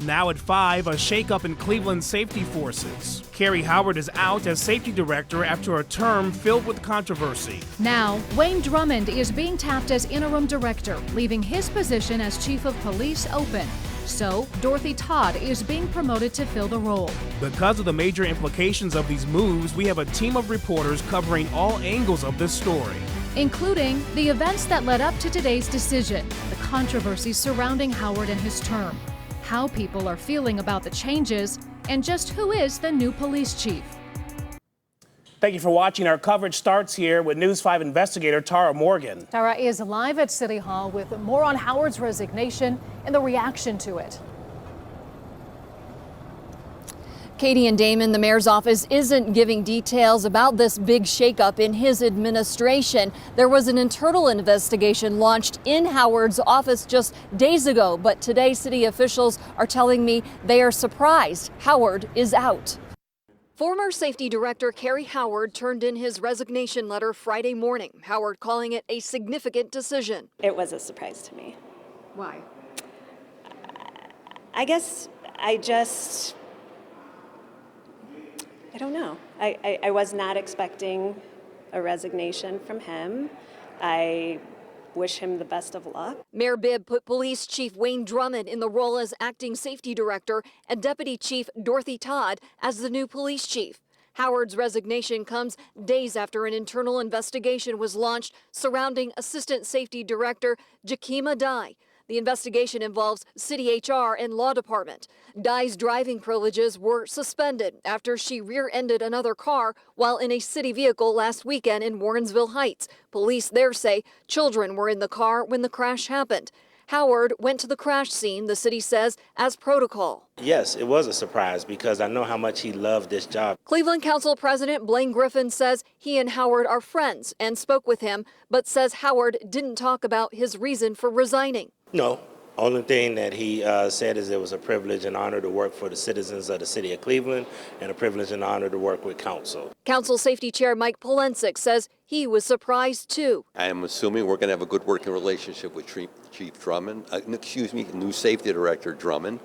Now at 5, a shakeup in Cleveland's safety forces. Carrie Howard is out as safety director after a term filled with controversy. Now, Wayne Drummond is being tapped as interim director, leaving his position as chief of police open. So, Dorothy Todd is being promoted to fill the role. Because of the major implications of these moves, we have a team of reporters covering all angles of this story, including the events that led up to today's decision, the controversies surrounding Howard and his term, how people are feeling about the changes, and just who is the new police chief. Thank you for watching. Our coverage starts here with News 5 investigator Tara Morgan. Tara is live at City Hall with more on Howard's resignation and the reaction to it. Katie and Damon, the mayor's office isn't giving details about this big shakeup in his administration. There was an internal investigation launched in Howard's office just days ago, but today city officials are telling me they are surprised Howard is out. Former safety director Carrie Howard turned in his resignation letter Friday morning. Howard calling it a significant decision. It was a surprise to me. Why? I guess I don't know. I was not expecting a resignation from him. I wish him the best of luck. Mayor Bibb put Police Chief Wayne Drummond in the role as acting safety director and Deputy Chief Dorothy Todd as the new police chief. Howard's resignation comes days after an internal investigation was launched surrounding Assistant Safety Director Jakimah Dye. The investigation involves city HR and law department. Dye's driving privileges were suspended after she rear-ended another car while in a city vehicle last weekend in Warrensville Heights. Police there say children were in the car when the crash happened. Howard went to the crash scene, the city says, as protocol. Yes, it was a surprise because I know how much he loved this job. Cleveland Council President Blaine Griffin says he and Howard are friends and spoke with him, but says Howard didn't talk about his reason for resigning. No. Only thing that he said is it was a privilege and honor to work for the citizens of the city of Cleveland and a privilege and honor to work with council. Council Safety Chair Mike Polensik says he was surprised too. I am assuming we're going to have a good working relationship with Chief Drummond, new Safety Director Drummond.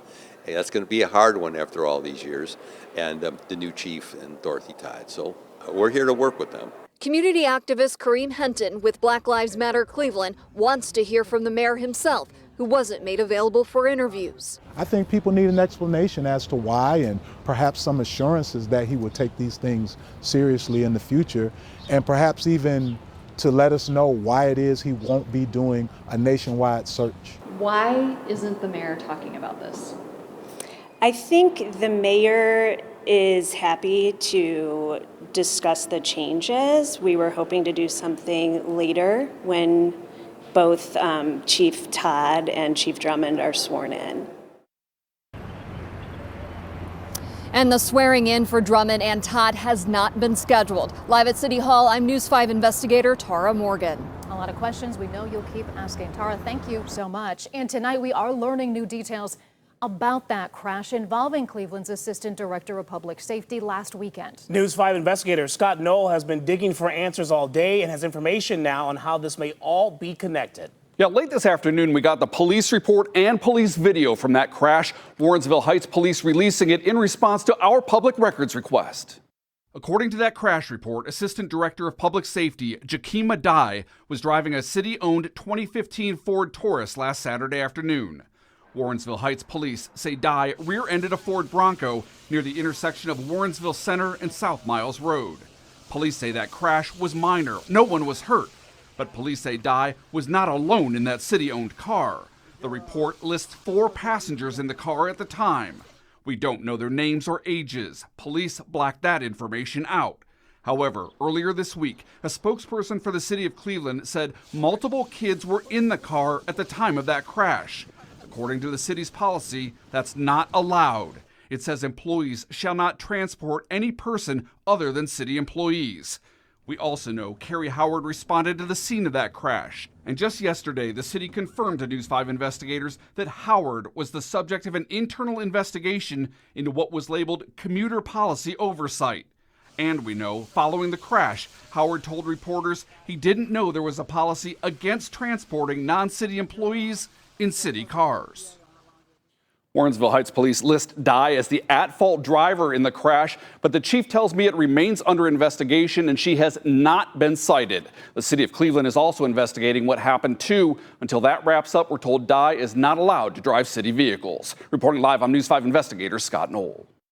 Hey, that's going to be a hard one after all these years, and the new chief and Dorothy Todd. So we're here to work with them. Community activist Kareem Henton with Black Lives Matter Cleveland wants to hear from the mayor himself, who wasn't made available for interviews. I think people need an explanation as to why and perhaps some assurances that he would take these things seriously in the future, and perhaps even to let us know why it is he won't be doing a nationwide search. Why isn't the mayor talking about this? I think the mayor is happy to discuss the changes. We were hoping to do something later when both Chief Todd and Chief Drummond are sworn in. And the swearing in for Drummond and Todd has not been scheduled. Live at City Hall, I'm News 5 investigator Tara Morgan. A lot of questions we know you'll keep asking. Tara, thank you so much. And tonight we are learning new details about that crash involving Cleveland's Assistant Director of Public Safety last weekend. News 5 investigator Scott Knoll has been digging for answers all day and has information now on how this may all be connected. Yeah, late this afternoon, we got the police report and police video from that crash. Warrensville Heights police releasing it in response to our public records request. According to that crash report, Assistant Director of Public Safety Jakimah Dye was driving a city-owned 2015 Ford Taurus last Saturday afternoon. Warrensville Heights police say Dye rear-ended a Ford Bronco near the intersection of Warrensville Center and South Miles Road. Police say that crash was minor. No one was hurt. But police say Dye was not alone in that city-owned car. The report lists 4 passengers in the car at the time. We don't know their names or ages. Police blacked that information out. However, earlier this week, a spokesperson for the city of Cleveland said multiple kids were in the car at the time of that crash. According to the city's policy, that's not allowed. It says employees shall not transport any person other than city employees. We also know Carrie Howard responded to the scene of that crash. And just yesterday, the city confirmed to News 5 investigators that Howard was the subject of an internal investigation into what was labeled commuter policy oversight. And we know, following the crash, Howard told reporters he didn't know there was a policy against transporting non-city employees in city cars. Warrensville Heights police list Dye as the at-fault driver in the crash, but the chief tells me it remains under investigation and she has not been cited. The city of Cleveland is also investigating what happened too. Until that wraps up, we're told Dye is not allowed to drive city vehicles. Reporting live, I'm News 5 investigator Scott Knoll.